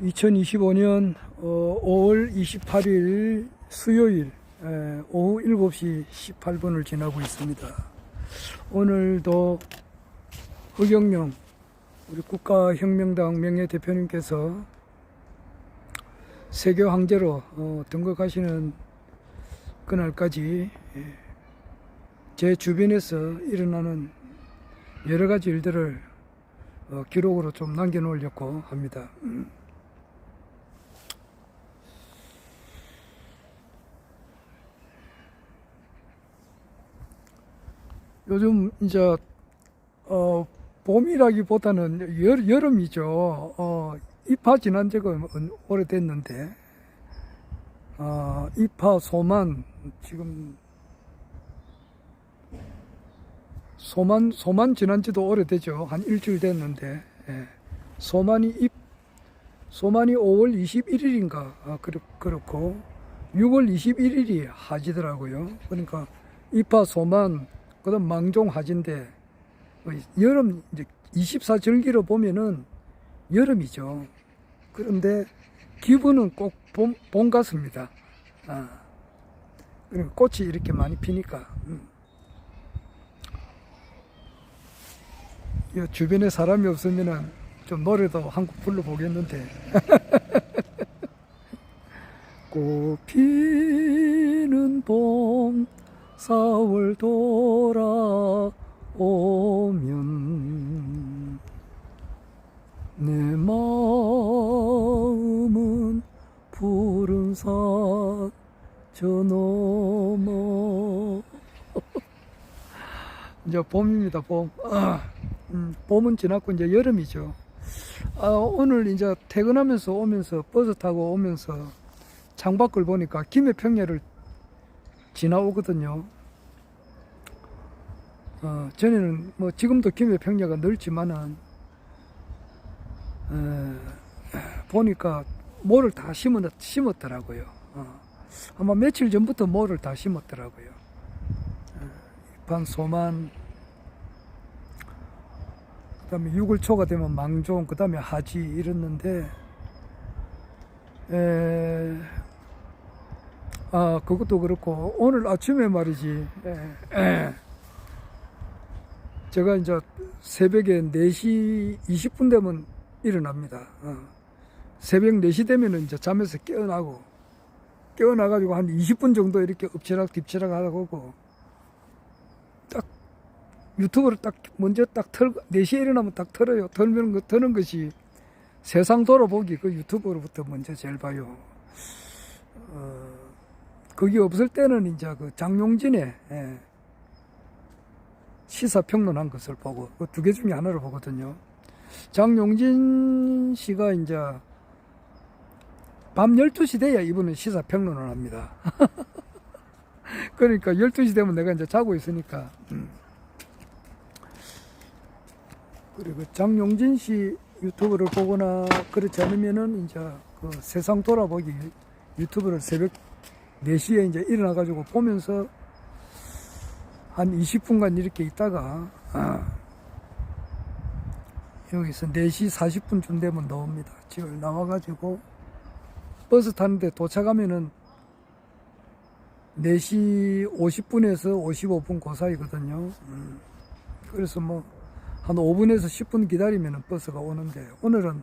2025년 5월 28일 수요일 오후 7시 18분을 지나고 있습니다. 오늘도 허경영 우리 국가혁명당 명예대표님께서 세교 황제로 등극하시는 그날까지 제 주변에서 일어나는 여러 가지 일들을 기록으로 좀 남겨놓으려고 합니다. 요즘 이제 봄이라기보다는 여름이죠. 입하 지난 지가 오래됐는데 입하 소만 지금 소만 지난 지도 오래되죠. 한 일주일 됐는데 소만이 5월 21일인가 그렇고 6월 21일이 하지더라고요. 그러니까 입하 소만 그다음 망종 하지인데 여름 이제 24절기로 보면은 여름이죠. 그런데 기분은 꼭 봄 같습니다. 그러니까 꽃이 이렇게 많이 피니까 주변에 사람이 없으면은 좀 노래도 한 곡 불러보겠는데 꽃 피는 봄 4월 돌아오면 내 마음은 푸른 산 저 너머 이제 봄입니다. 봄. 봄은 지났고 이제 여름이죠. 오늘 이제 퇴근하면서 오면서 버스 타고 오면서 창밖을 보니까 김해평야를 지나오거든요. 전에는 뭐 지금도 김해평야가 넓지만은 보니까 모를 다 심었더라고요. 아마 며칠 전부터 모를 다 심었더라고요. 반소만, 그 다음에 6월 초가 되면 망종, 그 다음에 하지 이랬는데 그것도 그렇고 오늘 아침에 말이지 제가 이제 새벽에 4시 20분 되면 일어납니다. 새벽 4시 되면은 이제 잠에서 깨어나가지고 한 20분 정도 이렇게 엎치락 뒤치락 하고 딱 유튜브를 딱 먼저 딱 4시에 일어나면 딱 틀어요. 트는 것이 세상 돌아보기 그 유튜브로부터 먼저 제일 봐요. 그게 없을 때는 이제 그 장용진의 시사평론한 것을 보고 그 2개 중에 하나를 보거든요. 장용진 씨가 이제 밤 12시 돼야 이분은 시사평론을 합니다. 그러니까 12시 되면 내가 이제 자고 있으니까 그리고 장용진 씨 유튜브를 보거나 그렇지 않으면은 이제 그 세상 돌아보기 유튜브를 새벽 4시에 이제 일어나가지고 보면서 한 20분간 이렇게 있다가 여기서 4시 40분쯤 되면 나옵니다. 집을 나와가지고 버스 타는데 도착하면은 4시 50분에서 55분 그 사이거든요. 그래서 뭐 한 5분에서 10분 기다리면 버스가 오는데 오늘은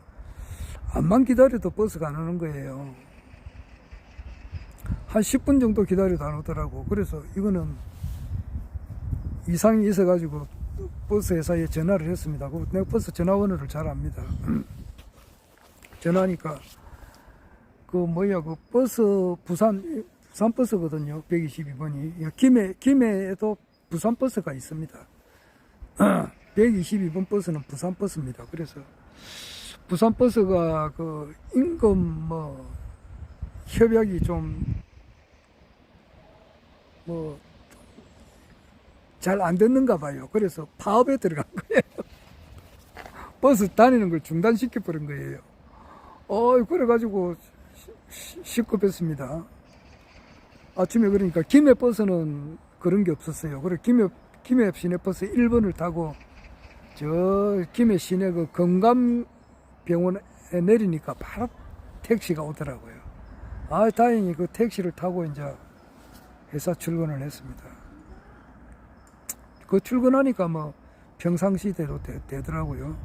암만 기다려도 버스가 안 오는 거예요. 한 10분 정도 기다려도 안 오더라고. 그래서 이거는 이상이 있어가지고 버스 회사에 전화를 했습니다. 내가 버스 전화번호를 잘 압니다. 전화하니까 그 버스 부산 버스거든요. 122번이 김해에도 부산 버스가 있습니다. 122번 버스는 부산 버스입니다. 그래서 부산 버스가 그 임금 협약이 좀 잘 안 됐는가 봐요. 그래서 파업에 들어간 거예요. 버스 다니는 걸 중단시켜 버린 거예요. 그래가지고 시급했습니다. 아침에 그러니까 김해 버스는 그런 게 없었어요. 그래 김해 시내버스 1번을 타고 저 김해 시내 그 건감병원 내리니까 바로 택시가 오더라고요. 아, 다행히 그 택시를 타고 이제 회사 출근을 했습니다. 그 출근하니까 뭐 평상시대로 되더라고요.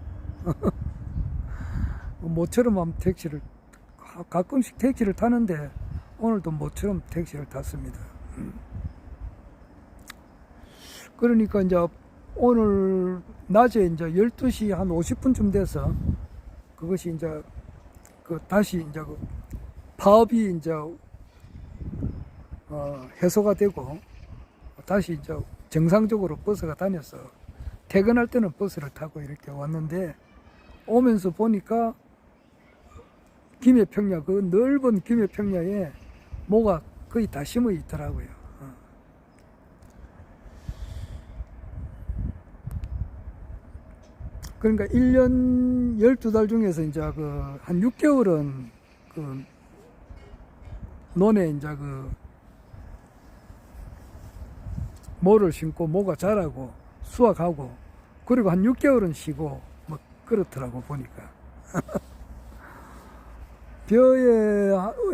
모처럼 하면 택시를, 가끔씩 택시를 타는데 오늘도 모처럼 택시를 탔습니다. 그러니까 이제 오늘 낮에 이제 12시 한 50분쯤 돼서 그것이 이제 다시 이제 파업이 이제 해소가 되고 다시 이제 정상적으로 버스가 다녀서 퇴근할 때는 버스를 타고 이렇게 왔는데, 오면서 보니까 김해평야, 그 넓은 김해평야에 모가 거의 다 심어 있더라고요. 그러니까 1년 12달 중에서 이제 한 6개월은 논에 이제 모를 심고 모가 자라고 수확하고, 그리고 한 6개월은 쉬고 뭐 그렇더라고 보니까. 벼에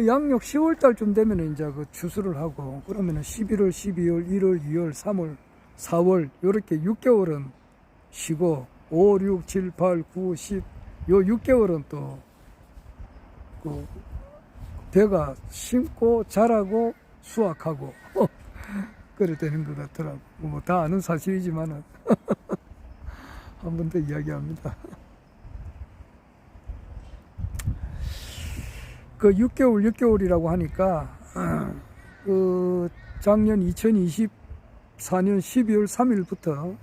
양력 10월달쯤 되면 이제 추수를 하고, 그러면은 11월, 12월, 1월, 2월, 3월, 4월 요렇게 6개월은 쉬고 5, 6, 7, 8, 9, 10 요 6개월은 또 벼가 심고 자라고 수확하고 그래 되는 것 같더라고. 뭐 다 아는 사실이지만은 한 번 더 이야기합니다. 그 6개월이라고 하니까 작년 2024년 12월 3일부터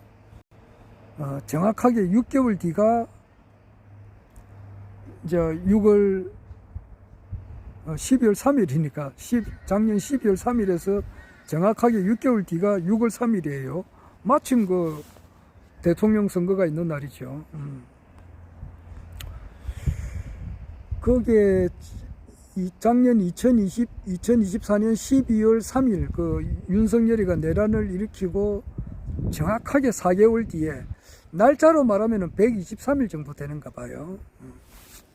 정확하게 6개월 뒤가 이제 12월 3일이니까 작년 12월 3일에서 정확하게 6개월 뒤가 6월 3일이에요. 마침 대통령 선거가 있는 날이죠. 거기에 작년 2024년 12월 3일 윤석열이가 내란을 일으키고 정확하게 4개월 뒤에, 날짜로 말하면 123일 정도 되는가 봐요.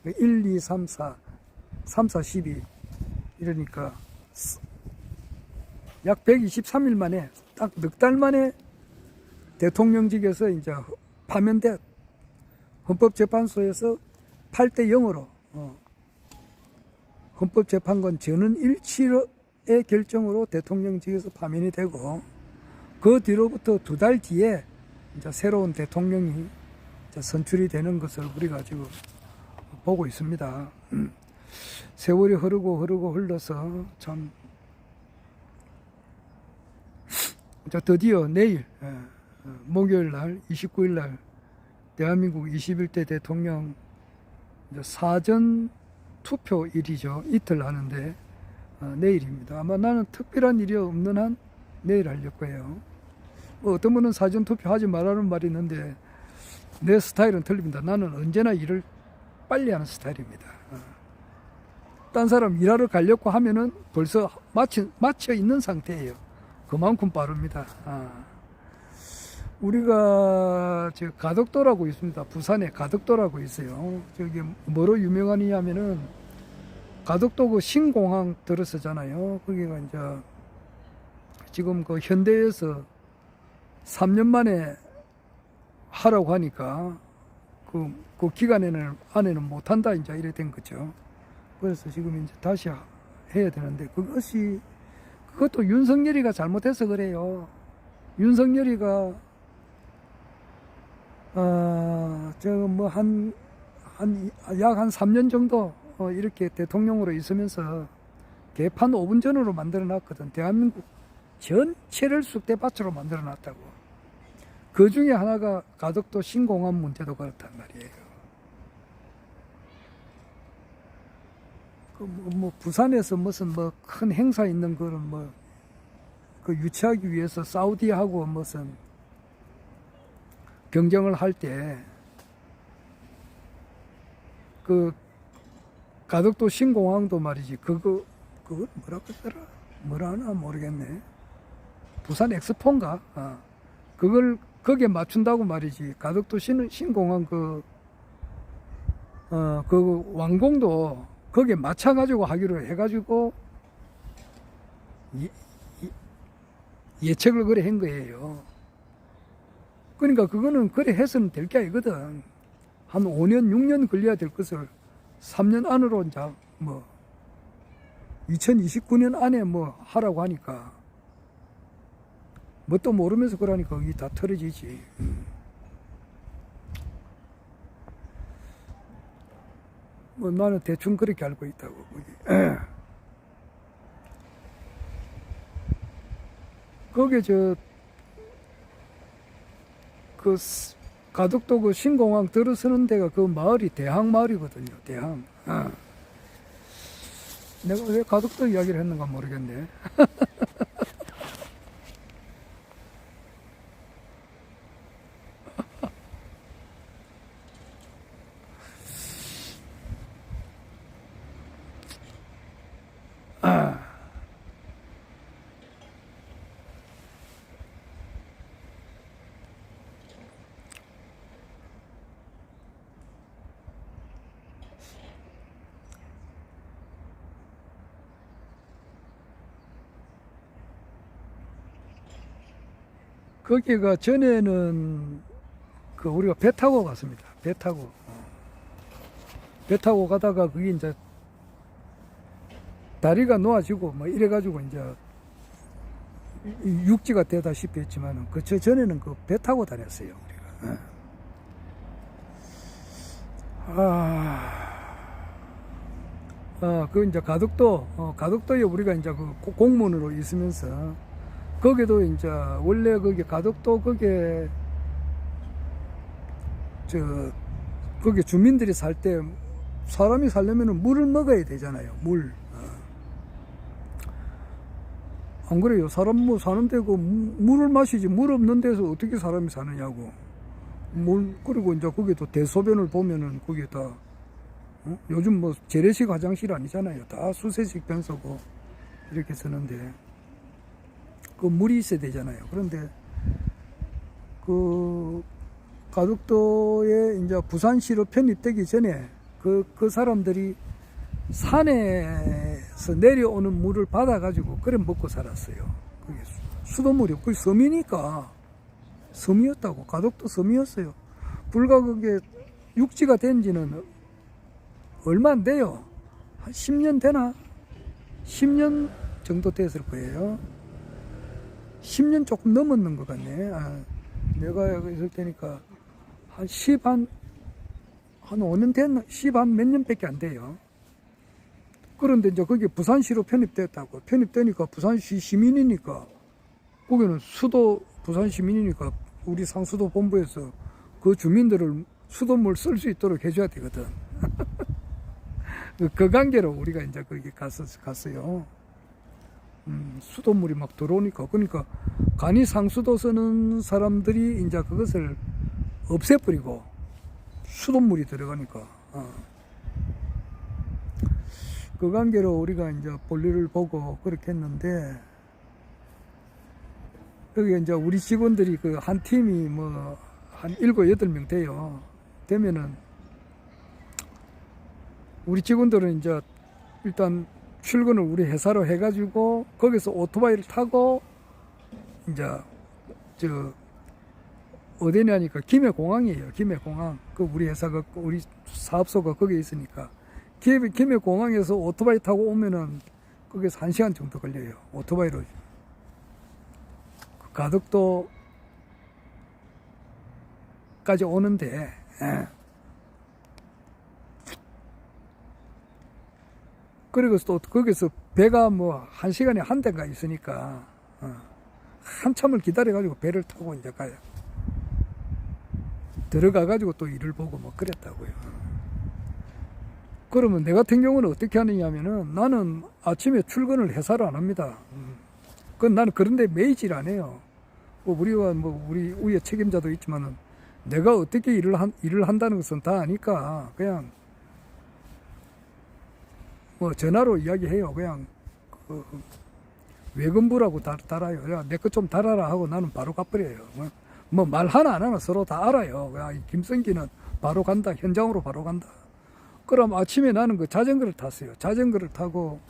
1, 2, 3, 4, 12 이러니까 약 123일 만에, 딱 넉 달 만에 대통령직에서 이제 파면돼 헌법재판소에서 8대 0으로 헌법재판관 전원 일치의 결정으로 대통령직에서 파면이 되고, 그 뒤로부터 2달 뒤에 이제 새로운 대통령이 이제 선출이 되는 것을 우리가 지금 보고 있습니다. 세월이 흐르고 흘러서 참, 이제 드디어 내일 목요일 날 29일 날 대한민국 21대 대통령 사전 투표일이죠. 이틀 하는데 내일입니다. 아마 나는 특별한 일이 없는 한 내일 하려고 해요. 뭐 어떤 분은 사전 투표하지 말라는 말이 있는데 내 스타일은 틀립니다. 나는 언제나 일을 빨리 하는 스타일입니다. 딴 사람 일하러 가려고 하면은 벌써 마쳐 있는 상태예요. 그만큼 빠릅니다. 우리가 가덕도라고 있습니다. 부산에 가덕도라고 있어요. 저기 뭐로 유명하냐면은 가덕도 그 신공항 들어서잖아요. 거기가 이제 지금 현대에서 3년 만에 하라고 하니까 그 기간에는 안에는 못한다 이제 이래 된 거죠. 그래서 지금 이제 다시 해야 되는데 그것도 윤석열이가 잘못해서 그래요. 윤석열이가 약 한 3년 정도 이렇게 대통령으로 있으면서 개판 5분 전으로 만들어 놨거든. 대한민국 전체를 쑥대밭으로 만들어 놨다고. 그 중에 하나가 가덕도 신공항 문제도 그렇단 말이에요. 부산에서 무슨 큰 행사 있는 거를 유치하기 위해서 사우디하고 무슨 경쟁을 할 때 가덕도 신공항도 말이지, 그걸 뭐라고 했더라? 뭐라 하나 모르겠네. 부산 엑스포인가? 그걸 거기에 맞춘다고 말이지. 가덕도 신공항 그 완공도 거기에 맞춰가지고 하기로 해가지고 예측을 그래 한 거예요. 그러니까 그거는 그래 해서는 될 게 아니거든. 한 5년, 6년 걸려야 될 것을 3년 안으로 이제 뭐 2029년 안에 뭐 하라고 하니까 뭣도 모르면서 그러니까 이게 다 털어지지. 뭐 나는 대충 그렇게 알고 있다고. 거기에 그 가덕도 그 신공항 들어서는 데가 그 마을이 대항 마을이거든요. 대항. 내가 왜 가덕도 이야기를 했는가 모르겠네. 거기가 전에는 그 우리가 배 타고 갔습니다. 배 타고. 배 타고 가다가 그게 이제 다리가 놓아지고 뭐 이래가지고 이제 육지가 되다시피 했지만은 그 전에는 그 배 타고 다녔어요. 우리가. 그 이제 가덕도에 우리가 이제 그 공무원으로 있으면서 거기도 이제 원래 거기 가덕도 거기에 거기 주민들이 살 때 사람이 살려면은 물을 먹어야 되잖아요. 물. 안 그래요? 사람 뭐 사는데 그 물을 마시지 물 없는 데서 어떻게 사람이 사느냐고. 그리고 이제 거기도 대소변을 보면은 거기에다 요즘 뭐 재래식 화장실 아니잖아요. 다 수세식 변소고 이렇게 쓰는데 그 물이 있어야 되잖아요. 그런데 그 가덕도에 이제 부산시로 편입되기 전에 그 사람들이 산에서 내려오는 물을 받아가지고 그래 먹고 살았어요. 그게 수돗물이 없고 섬이니까 섬이었다고. 가덕도 섬이었어요. 불과 그게 육지가 된 지는 얼마 안 돼요. 한 10년 되나? 10년 정도 됐을 거예요. 10년 조금 넘었는 것 같네. 내가 여기 있을 테니까 한 5년 됐나? 10몇 년밖에 안 돼요. 그런데 이제 거기 부산시로 편입됐다고. 편입되니까 부산시 시민이니까 거기는 부산 시민이니까 우리 상수도 본부에서 그 주민들을 수돗물 쓸 수 있도록 해줘야 되거든. 그 관계로 우리가 이제 거기 갔어요. 수돗물이 막 들어오니까. 그러니까 간이 상수도 쓰는 사람들이 이제 그것을 없애버리고 수돗물이 들어가니까. 그 관계로 우리가 이제 볼일을 보고 그렇게 했는데, 여기 이제 우리 직원들이 그 한 팀이 뭐 한 7, 8명 돼요. 되면은 우리 직원들은 이제 일단 출근을 우리 회사로 해가지고 거기서 오토바이를 타고 이제 어디냐니까 김해공항이에요. 김해공항. 그 우리 회사가 우리 사업소가 거기에 있으니까 김해공항에서 오토바이 타고 오면은 거기서 1시간 정도 걸려요. 오토바이로. 가덕도까지 오는데, 그리고 또 거기서 배가 뭐 1시간에 한 대가 있으니까 한참을 기다려가지고 배를 타고 이제 가요. 들어가가지고 또 일을 보고 뭐 그랬다고요. 그러면 내 같은 경우는 어떻게 하느냐면은 나는 아침에 출근을 회사를 안 합니다. 나는 그런데 매이질 안 해요. 우리가 우리 위에 책임자도 있지만은 내가 어떻게 일을 한다는 것은 다 아니까 그냥 뭐 전화로 이야기해요. 그냥 외근부라고 달아요. 내 거 좀 달아라 하고 나는 바로 가버려요. 뭐 말 하나 안 하나 서로 다 알아요. 김성기는 바로 간다. 현장으로 바로 간다. 그럼 아침에 나는 그 자전거를 탔어요. 자전거를 타고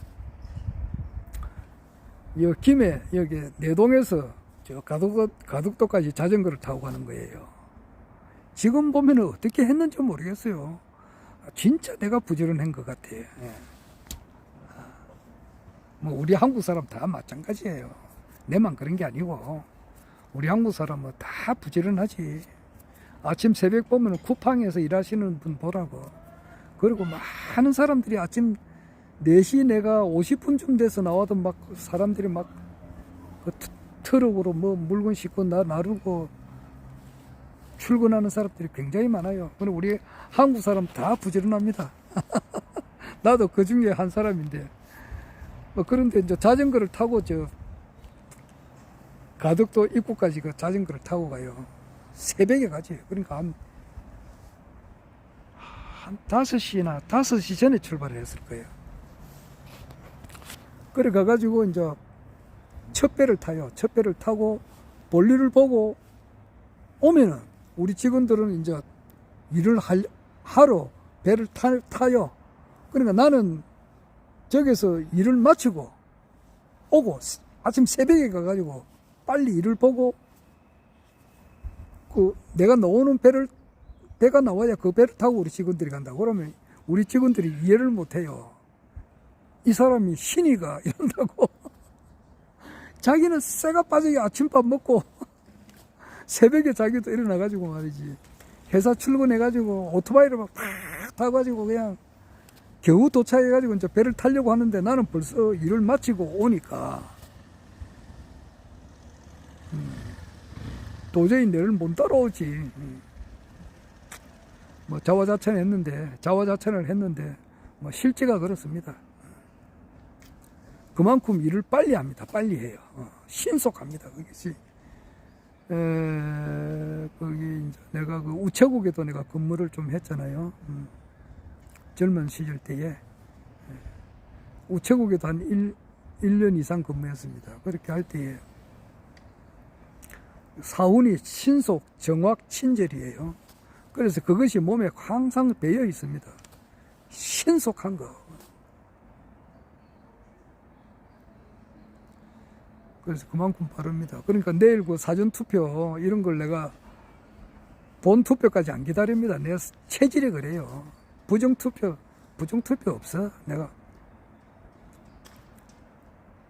여 김해 여기 내동에서 저 가덕도까지 자전거를 타고 가는 거예요. 지금 보면 어떻게 했는지 모르겠어요. 진짜 내가 부지런한 것 같아. 예. 뭐 우리 한국 사람 다 마찬가지예요. 내만 그런 게 아니고 우리 한국 사람은 다 부지런하지. 아침 새벽 보면 쿠팡에서 일하시는 분 보라고. 그리고 많은 사람들이 아침 4시 내가 50분쯤 돼서 나와도 막 사람들이 막 그 트럭으로 뭐 물건 싣고 나르고 출근하는 사람들이 굉장히 많아요. 그리고 우리 한국 사람 다 부지런합니다. 나도 그 중에 한 사람인데. 뭐 그런데 이제 자전거를 타고 저 가덕도 입구까지 그 자전거를 타고 가요. 새벽에 가지. 그러니까 한 5시 전에 출발을 했을 거예요. 그래 가가지고 이제 첫 배를 타요. 첫 배를 타고 볼일을 보고 오면은 우리 직원들은 이제 일을 하러 배를 타요. 그러니까 나는 저기서 일을 마치고 오고 아침 새벽에 가가지고 빨리 일을 보고 그 내가 나오는 배가 나와야 그 배를 타고 우리 직원들이 간다. 그러면 우리 직원들이 이해를 못해요. 이 사람이 신이가 이런다고. 자기는 쇠가 빠지게 아침밥 먹고 새벽에 자기도 일어나가지고 말이지. 회사 출근해가지고 오토바이를 막 타가지고 그냥 겨우 도착해가지고 이제 배를 타려고 하는데 나는 벌써 일을 마치고 오니까 도저히 내를 못 따라오지. 뭐 자화자찬을 했는데 뭐 실제가 그렇습니다. 그만큼 일을 빨리 합니다. 빨리 해요. 신속합니다. 그것이. 거기 이제 내가 그 우체국에도 내가 근무를 좀 했잖아요. 젊은 시절 때에 우체국에도 한 1년 이상 근무했습니다. 그렇게 할 때에 사운이 신속, 정확, 친절이에요. 그래서 그것이 몸에 항상 배어 있습니다. 신속한 거. 그래서 그만큼 빠릅니다. 그러니까 내일 그 사전투표 이런 걸 내가 본투표까지 안 기다립니다. 내 체질이 그래요. 부정투표 없어. 내가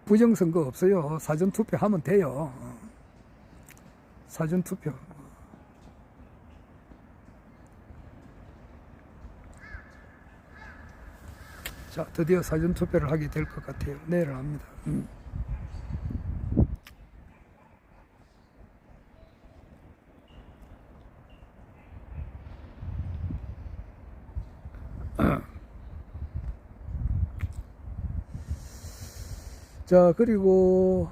부정선거 없어요. 사전투표 하면 돼요. 사전투표. 자, 드디어 사전투표를 하게 될 것 같아요. 내일 합니다. 자, 그리고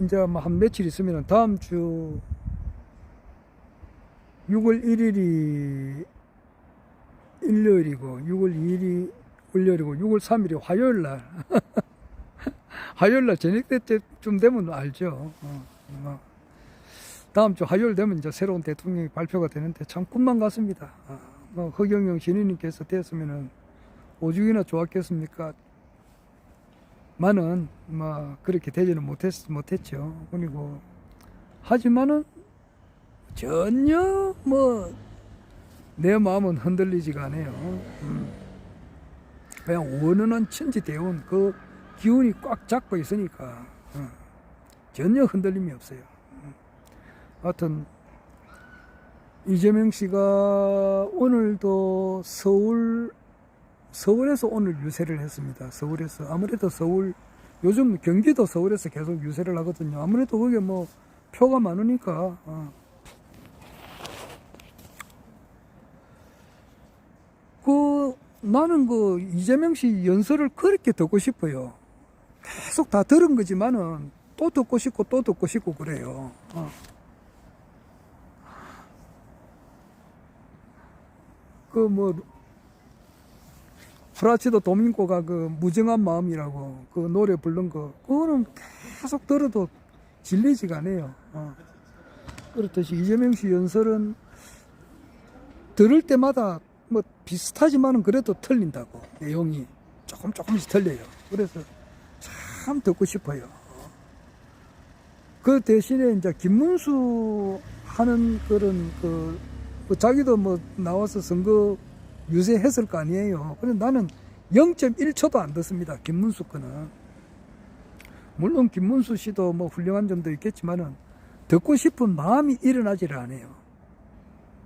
이제 한 며칠 있으면 다음 주 6월 1일이 일요일이고 6월 2일이 월요일이고 6월 3일이 화요일날 화요일날 저녁 때쯤 되면 알죠. 다음 주 화요일 되면 이제 새로운 대통령이 발표가 되는데 참 꿈만 같습니다. 뭐 허경영 신인님께서 됐으면은 오죽이나 좋았겠습니까? 많은 뭐 그렇게 되지는 못했죠. 그리고 하지만은 전혀 뭐 내 마음은 흔들리지가 않아요. 그냥 원하는 천지대운 그 기운이 꽉 잡고 있으니까 전혀 흔들림이 없어요. 하여튼 이재명 씨가 오늘도 서울에서 오늘 유세를 했습니다. 서울에서 아무래도 요즘 경기도 서울에서 계속 유세를 하거든요. 아무래도 그게 뭐 표가 많으니까. 나는 그 이재명 씨 연설을 그렇게 듣고 싶어요. 계속 다 들은 거지만은 또 듣고 싶고 그래요. 그 뭐 프라치도 도밍고가 그 무정한 마음이라고 그 노래 부른 거 그거는 계속 들어도 질리지가 않아요. 그렇듯이 이재명 씨 연설은 들을 때마다 뭐 비슷하지만은 그래도 틀린다고. 내용이 조금씩 틀려요. 그래서 참 듣고 싶어요. 그 대신에 이제 김문수 하는 그런 뭐 자기도 뭐 나와서 선거 유세했을 거 아니에요. 그런데 나는 0.1초도 안 듣습니다. 김문수 거는. 물론 김문수 씨도 뭐 훌륭한 점도 있겠지만은 듣고 싶은 마음이 일어나지를 않아요.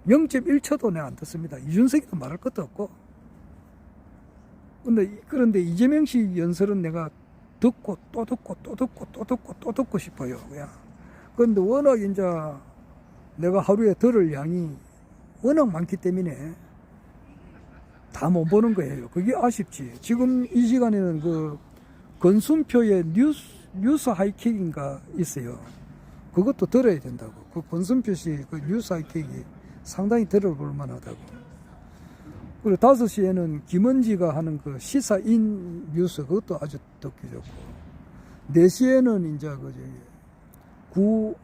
0.1초도 내가 안 듣습니다. 이준석이도 말할 것도 없고. 그런데 이재명 씨 연설은 내가 듣고 또 듣고 또 듣고 또 듣고 또 듣고 싶어요. 그냥. 그런데 워낙 이제 내가 하루에 들을 양이 워낙 많기 때문에 다 못 보는 거예요. 그게 아쉽지. 지금 이 시간에는 그 권순표의 뉴스 하이킥인가 있어요. 그것도 들어야 된다고. 그 권순표 씨 그 뉴스 하이킥이 상당히 들어볼 만하다고. 그리고 5시에는 김은지가 하는 그 시사인 뉴스 그것도 아주 듣기 좋고. 4시에는 이제 그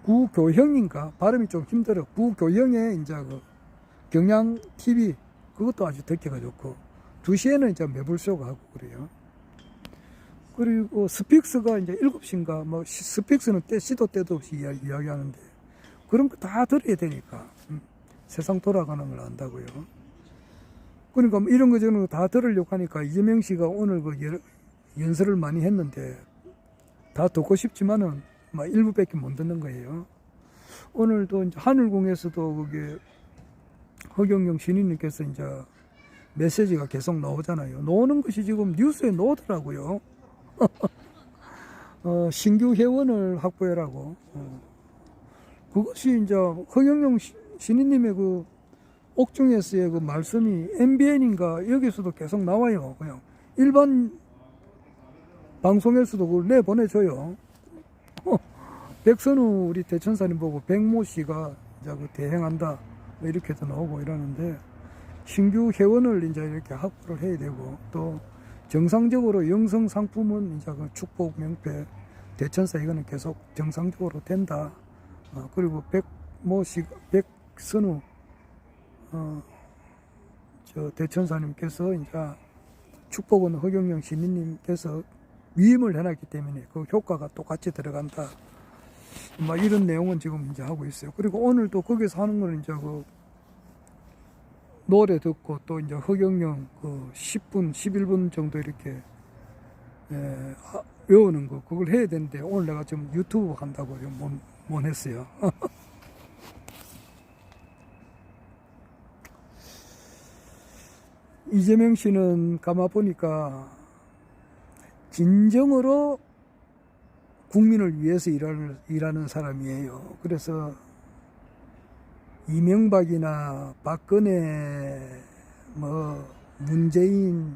구교형인가 발음이 좀 힘들어. 구교형의 이제 그 경향 TV 그것도 아주 듣기가 좋고. 2시에는 이제 매불쇼가 하고 그래요. 그리고 스픽스가 이제 7시인가 뭐 스픽스는 시도 때도 없이 이야기하는데 그런 거 다 들어야 되니까 세상 돌아가는 걸 안다고요. 그러니까 뭐 이런 거 저런 거 다 들으려고 하니까 이재명 씨가 오늘 그 연설을 많이 했는데 다 듣고 싶지만은 막 일부밖에 못 듣는 거예요. 오늘도 이제 하늘궁에서도 그게 허경영 신인님께서 이제 메시지가 계속 나오잖아요. 나오는 것이 지금 뉴스에 나오더라고요. 신규 회원을 확보해라고. 그것이 이제 허경영 신인님의 그 옥중에서의 그 말씀이 MBN인가 여기서도 계속 나와요. 그냥 일반 방송에서도 그걸 내보내줘요. 백선우 우리 대천사님 보고 백모 씨가 이제 그 대행한다 뭐 이렇게도 나오고 이러는데 신규 회원을 이제 이렇게 확보를 해야 되고 또 정상적으로 영성 상품은 이제 그 축복 명패 대천사 이거는 계속 정상적으로 된다. 그리고 백모 씨 백선우 저 대천사님께서 이제 축복은 허경영 신인님께서 위임을 해놨기 때문에 그 효과가 똑같이 들어간다. 막 이런 내용은 지금 이제 하고 있어요. 그리고 오늘도 거기서 하는 거는 이제 그 노래 듣고 또 이제 허경영 그 10분, 11분 정도 이렇게 외우는 거 그걸 해야 되는데 오늘 내가 지금 유튜브 한다고 못 했어요. 이재명 씨는 가만 보니까 진정으로 국민을 위해서 일하는 사람이에요. 그래서 이명박이나 박근혜, 뭐 문재인,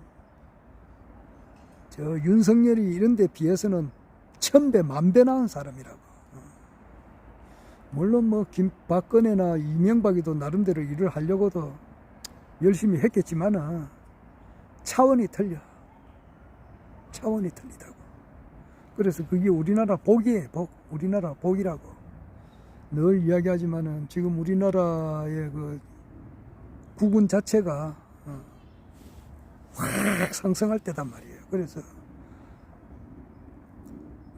저 윤석열이 이런 데 비해서는 1000배, 1000배 나은 사람이라고. 물론 뭐 박근혜나 이명박이도 나름대로 일을 하려고도 열심히 했겠지만은 차원이 틀려. 차원이 틀리다고. 그래서 그게 우리나라 복이에요. 복. 우리나라 복이라고. 늘 이야기하지만은 지금 우리나라의 그 국운 자체가 확 상승할 때단 말이에요. 그래서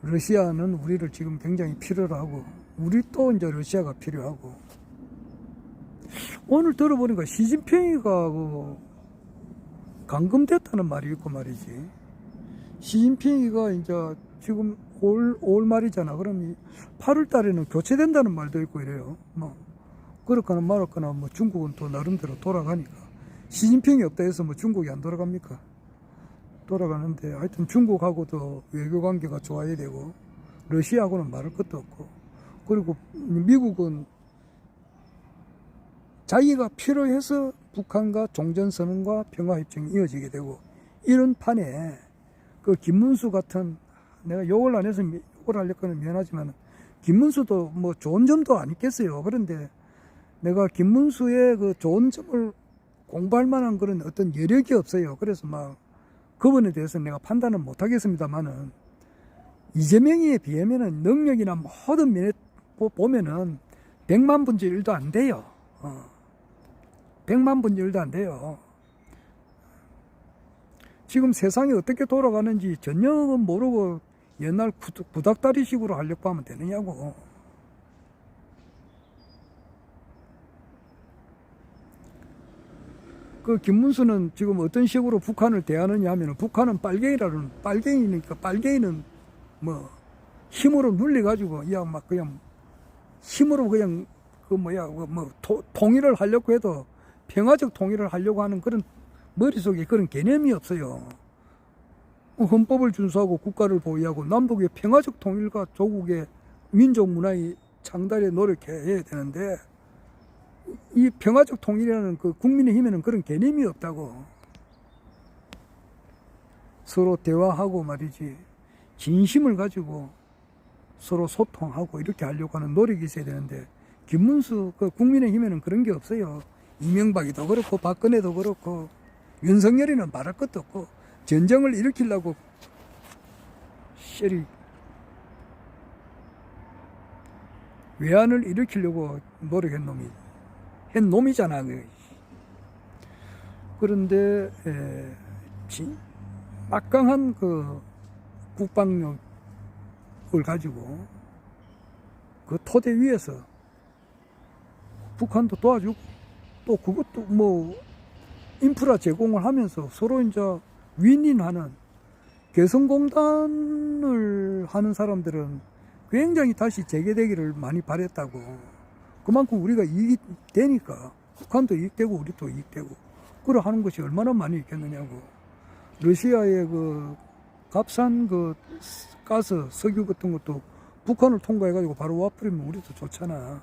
러시아는 우리를 지금 굉장히 필요로 하고 우리 또 이제 러시아가 필요하고 오늘 들어보니까 시진핑이가 그 감금됐다는 말이 있고 말이지. 시진핑이가 이제 지금 올 말이잖아. 그럼 8월 달에는 교체된다는 말도 있고 이래요. 뭐 그렇거나 말았거나 뭐 중국은 또 나름대로 돌아가니까 시진핑이 없다 해서 뭐 중국이 안 돌아갑니까? 돌아가는데 하여튼 중국하고도 외교 관계가 좋아야 되고 러시아하고는 말할 것도 없고 그리고 미국은 자기가 필요해서 북한과 종전선언과 평화협정이 이어지게 되고 이런 판에 그 김문수 같은 내가 욕을 안 해서 욕을 하려고는 미안하지만 김문수도 뭐 좋은 점도 안 있겠어요. 그런데 내가 김문수의 그 좋은 점을 공부할 만한 그런 어떤 여력이 없어요. 그래서 막 그분에 대해서 내가 판단은 못 하겠습니다만은 이재명에 비하면은 능력이나 모든 면에 보면은 100만 분의 1도 안 돼요. 100만 번 일도 안 돼요. 지금 세상이 어떻게 돌아가는지 전혀 모르고 옛날 구닥다리식으로 하려고 하면 되느냐고. 그 김문수는 지금 어떤 식으로 북한을 대하느냐 하면, 북한은 빨갱이니까, 빨갱이는 뭐 힘으로 눌려가지고 막 그냥 힘으로 그냥 통일을 하려고 해도 평화적 통일을 하려고 하는 그런 머릿속에 그런 개념이 없어요. 헌법을 준수하고 국가를 보위하고 남북의 평화적 통일과 조국의 민족 문화의 창달에 노력해야 되는데, 이 평화적 통일이라는 그 국민의힘에는 그런 개념이 없다고. 서로 대화하고 말이지, 진심을 가지고 서로 소통하고 이렇게 하려고 하는 노력이 있어야 되는데, 김문수 그 국민의힘에는 그런 게 없어요. 이명박이도 그렇고 박근혜도 그렇고 윤석열이는 말할 것도 없고, 전쟁을 일으키려고 외환을 일으키려고 노력한 놈이잖아. 그런데 막강한 그 국방력을 가지고 그 토대 위에서 북한도 도와주고, 또 그것도 뭐 인프라 제공을 하면서 서로 이제 윈윈하는, 개성공단을 하는 사람들은 굉장히 다시 재개되기를 많이 바랬다고. 그만큼 우리가 이익이 되니까, 북한도 이익되고 우리도 이익되고, 그래 하는 것이 얼마나 많이 있겠느냐고. 러시아의 그 값싼 그 가스, 석유 같은 것도 북한을 통과해가지고 바로 와버리면 우리도 좋잖아.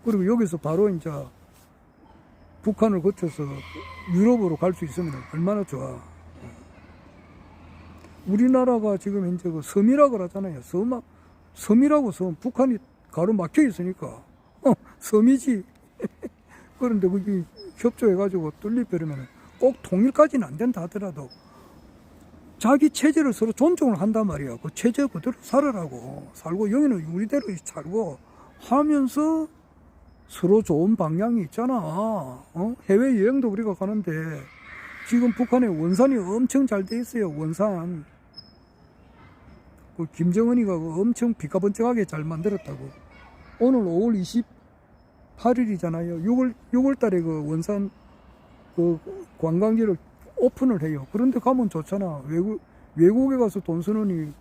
그리고 여기서 바로 이제 북한을 거쳐서 유럽으로 갈 수 있으면 얼마나 좋아. 우리나라가 지금 현재 그 섬이라고 하잖아요. 섬이라고 섬. 북한이 가로막혀 있으니까 섬이지. 그런데 거기 협조해가지고 뚫리버리면 꼭 통일까지는 안 된다 하더라도 자기 체제를 서로 존중을 한단 말이야. 그 체제 그대로 살고 여기는 우리대로 살고 하면서 서로 좋은 방향이 있잖아. 해외여행도 우리가 가는데 지금 북한에 원산이 엄청 잘 돼 있어요. 원산. 그 김정은이가 엄청 비가번쩍하게 잘 만들었다고. 오늘 5월 28일이잖아요. 6월 달에 그 원산 그 관광지를 오픈을 해요. 그런데 가면 좋잖아. 외국에 가서 돈 쓰느니,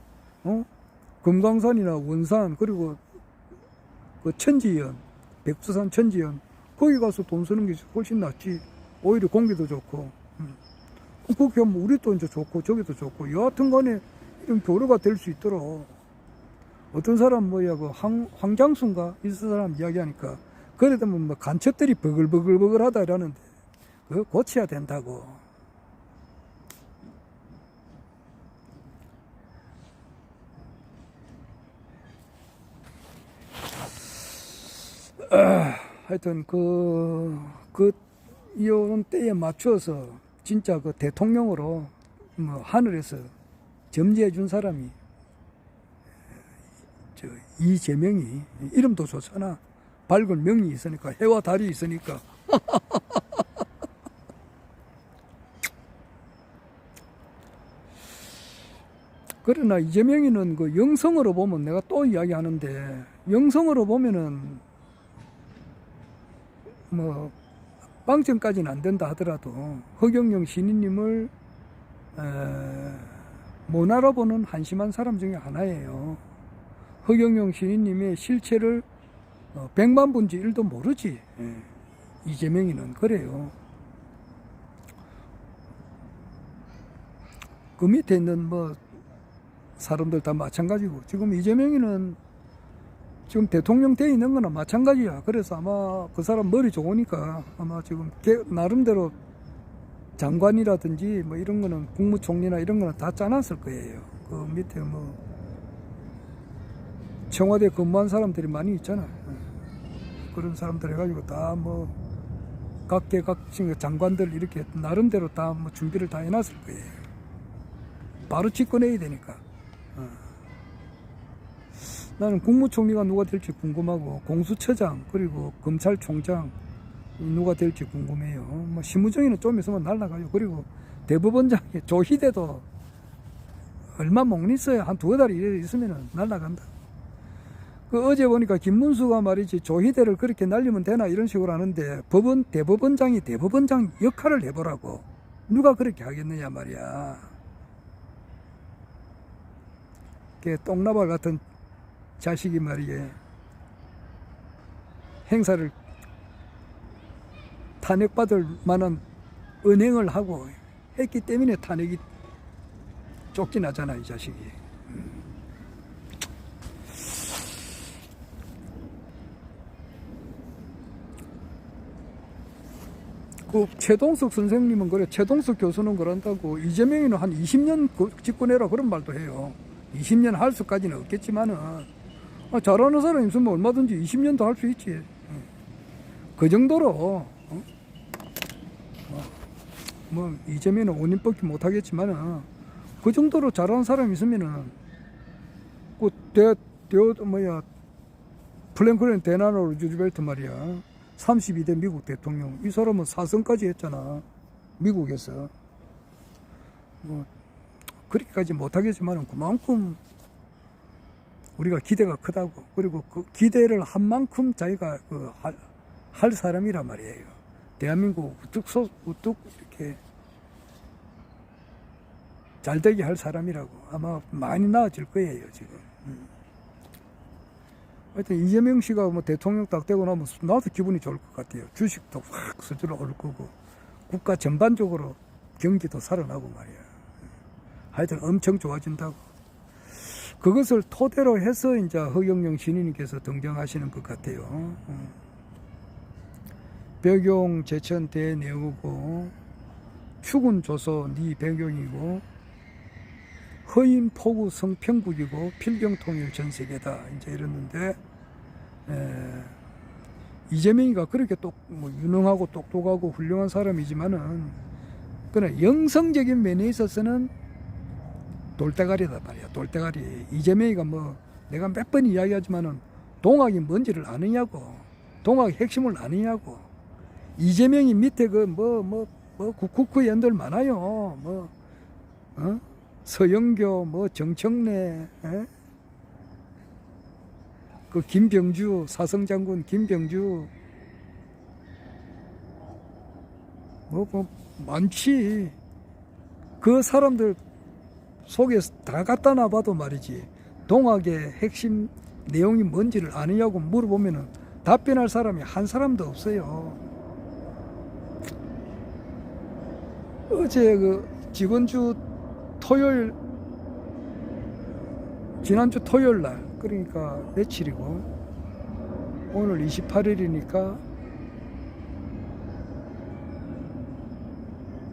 금강산이나 원산, 그리고 그 천지연, 백두산 천지연, 거기 가서 돈 쓰는 게 훨씬 낫지. 오히려 공기도 좋고. 그렇게 하면 우리도 이제 좋고, 저기도 좋고, 여하튼 간에 이런 교류가 될 수 있도록. 어떤 사람 그 황장수인가? 이 사람 이야기하니까, 그래도 뭐 간첩들이 버글버글 하다 이러는데, 그거 고쳐야 된다고. 하여튼 이런 때에 맞춰서 진짜 그 대통령으로 뭐 하늘에서 점지해 준 사람이 이재명이, 이름도 좋잖아. 밝은 명이 있으니까, 해와 달이 있으니까. 그러나 이재명이는 그 영성으로 보면, 내가 또 이야기하는데, 영성으로 보면은 뭐 빵점까지는 안 된다 하더라도 허경영 신인님을 못 알아보는 한심한 사람 중에 하나예요. 허경영 신인님의 실체를 100만 분지 1도 모르지. 이재명이는 그래요. 그 밑에 있는 뭐 사람들 다 마찬가지고, 지금 이재명이는 지금 대통령 돼 있는 거나 마찬가지야. 그래서 아마 그 사람 머리 좋으니까 아마 지금 나름대로 장관이라든지 뭐 이런 거는, 국무총리나 이런 거는 다 짜놨을 거예요. 그 밑에 뭐 청와대 근무한 사람들이 많이 있잖아. 그런 사람들 해가지고 다 뭐 각계 장관들 이렇게 나름대로 다 뭐 준비를 다 해놨을 거예요. 바로 집권해야 되니까. 나는 국무총리가 누가 될지 궁금하고, 공수처장, 그리고 검찰총장, 누가 될지 궁금해요. 뭐 신무정이는 좀 있으면 날아가요. 그리고 대법원장이 조희대도 얼마 못 있어요. 한 2달 이래 있으면 날아간다. 그 어제 보니까 김문수가 말이지 조희대를 그렇게 날리면 되나 이런 식으로 하는데 대법원장이 대법원장 역할을 해보라고. 누가 그렇게 하겠느냐 말이야. 그 똥나발 같은 자식이 말이에 행사를 탄핵받을 만한 은행을 하고 했기 때문에 탄핵이 쫓겨나잖아 이 자식이. 그 최동석 선생님은 그래, 최동석 교수는 그런다고. 이재명이는 한 20년 집권해라 그런 말도 해요. 20년 할 수까지는 없겠지만은 잘하는 사람 있으면 얼마든지 20년도 할 수 있지. 그 정도로 뭐 이재명은 5년밖에 못하겠지만은 그 정도로 잘하는 사람 있으면은 그 플랭클린 데나노 루즈벨트 말이야. 32대 미국 대통령. 이 사람은 4선까지 했잖아. 미국에서. 뭐, 그렇게까지 못하겠지만 그만큼 우리가 기대가 크다고. 그리고 그 기대를 한 만큼 자기가 할 사람이란 말이에요. 대한민국 우뚝 이렇게 잘되게 할 사람이라고. 아마 많이 나아질 거예요, 지금. 하여튼 이재명 씨가 뭐 대통령 딱 되고 나면 나도 기분이 좋을 것 같아요. 주식도 확 수주로 오를 거고 국가 전반적으로 경기도 살아나고 말이야. 하여튼 엄청 좋아진다고. 그것을 토대로 해서 이제 허경영 신인님께서 등장하시는 것 같아요. 백용 제천 대내우고 축은 조소 네 백용이고 허인 포구 성평국이고 필경 통일 전 세계다 이제 이랬는데 이재명이가 그렇게 뭐 유능하고 똑똑하고 훌륭한 사람이지만은 그러나 영성적인 면에 있어서는 돌대가리다 말이야. 돌대가리. 이재명이가 뭐 내가 몇 번 이야기하지만은 동학이 뭔지를 아느냐고. 동학의 핵심을 아느냐고. 이재명이 밑에 국쿠 연들 많아요. 서영교, 정청래, 그 김병주, 사성장군 김병주, 많지. 그 사람들 속에 다 갖다 놔봐도 말이지. 동학의 핵심 내용이 뭔지를 아느냐고 물어보면은 답변할 사람이 한 사람도 없어요. 어제 지난주 토요일 날, 그러니까 며칠이고, 오늘 28일이니까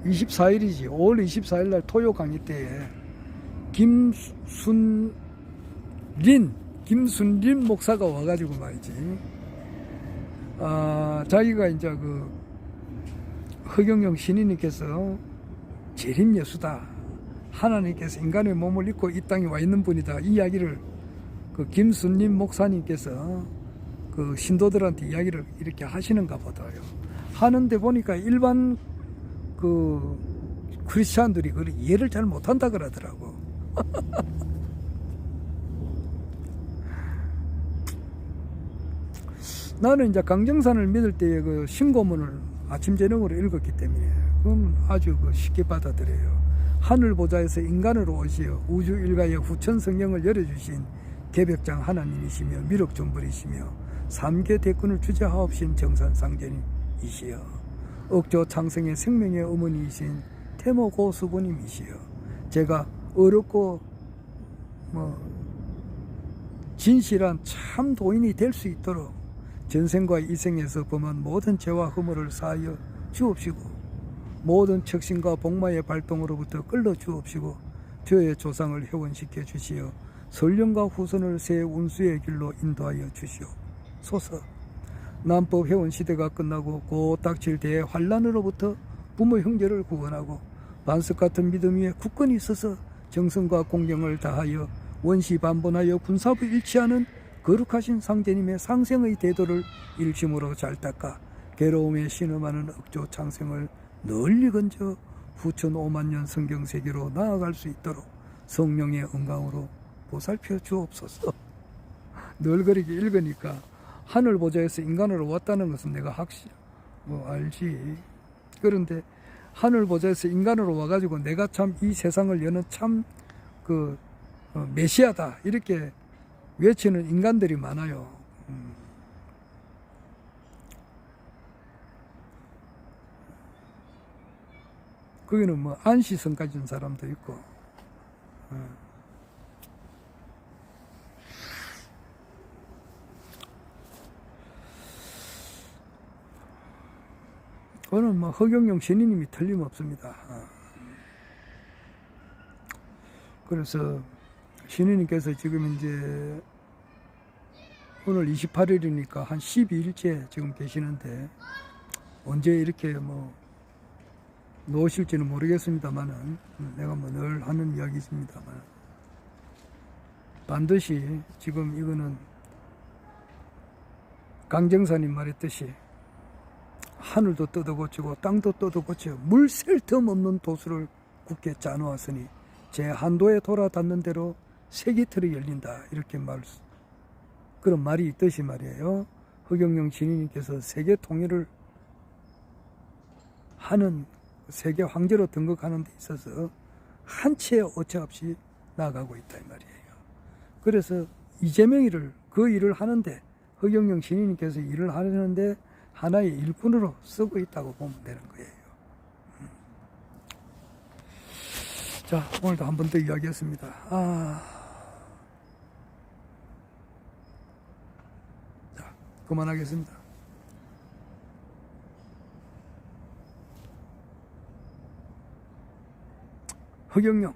24일이지. 5월 24일 날 토요 강의 때에 김순린 목사가 와가지고 말이지. 자기가 이제 허경영 신인님께서 재림예수다. 하나님께서 인간의 몸을 입고 이 땅에 와 있는 분이다. 이 이야기를 김순림 목사님께서 신도들한테 이야기를 이렇게 하시는가 보다요. 하는데 보니까 일반 크리스찬들이 그걸 이해를 잘 못한다 그러더라고. 나는 이제 강정산을 믿을 때의 신고문을 아침 저녁으로 읽었기 때문에 그건 아주 쉽게 받아들여요. 하늘 보좌에서 인간으로 오시어 우주 일가의 후천 성경을 열어주신 개벽장 하나님이시며 미륵존불이시며 삼계 대권을 주재하옵신 정산상제님이시여 억조 창성의 생명의 어머니이신 태모 고수부님이시여 제가 어렵고 진실한 참 도인이 될 수 있도록 전생과 이생에서 범한 모든 죄와 허물을 사하여 주옵시고 모든 척신과 복마의 발동으로부터 끌어 주옵시고 저의 조상을 회원시켜 주시어 선령과 후손을 새 운수의 길로 인도하여 주시옵소서. 남법 회원 시대가 끝나고 곧 닥칠 대환란으로부터 부모 형제를 구원하고 반석 같은 믿음 위에 굳건히 서서 정성과 공경을 다하여 원시 반본하여 군사부 일치하는 거룩하신 상제님의 상생의 대도를 일심으로 잘 닦아 괴로움에 신음하는 억조 창생을 널리 건져 후천 5만 년 성경 세계로 나아갈 수 있도록 성령의 은강으로 보살펴 주옵소서. 널거리게 읽으니까 하늘 보좌에서 인간으로 왔다는 것은 내가 알지. 그런데 하늘 보좌에서 인간으로 와가지고 내가 참 이 세상을 여는 참 메시아다 이렇게 외치는 인간들이 많아요. 거기는 뭐 안시성까지 준 사람도 있고. 그거는 뭐 허경영 신인님이 틀림없습니다. 그래서 신인님께서 지금 이제 오늘 28일이니까 한 12일째 지금 계시는데 언제 이렇게 뭐 놓으실지는 모르겠습니다만은 내가 뭐 늘 하는 이야기입니다만 반드시 지금 이거는 강정사님 말했듯이 하늘도 뜯어고치고 땅도 뜯어고치고 물 셀 틈 없는 도수를 굳게 짜놓았으니 제 한도에 돌아닿는 대로 세기틀이 열린다 이렇게 그런 말이 있듯이 말이에요. 허경영 신인님께서 세계 통일을 하는 세계 황제로 등극하는 데 있어서 한치의 오차 없이 나아가고 있다 이 말이에요. 그래서 이재명이를 그 일을 하는데 허경영 신인님께서 일을 하는데 하나의 일꾼으로 쓰고 있다고 보면 되는 거예요. 자, 오늘도 한 번 더 이야기했습니다. 자, 그만하겠습니다. 허경영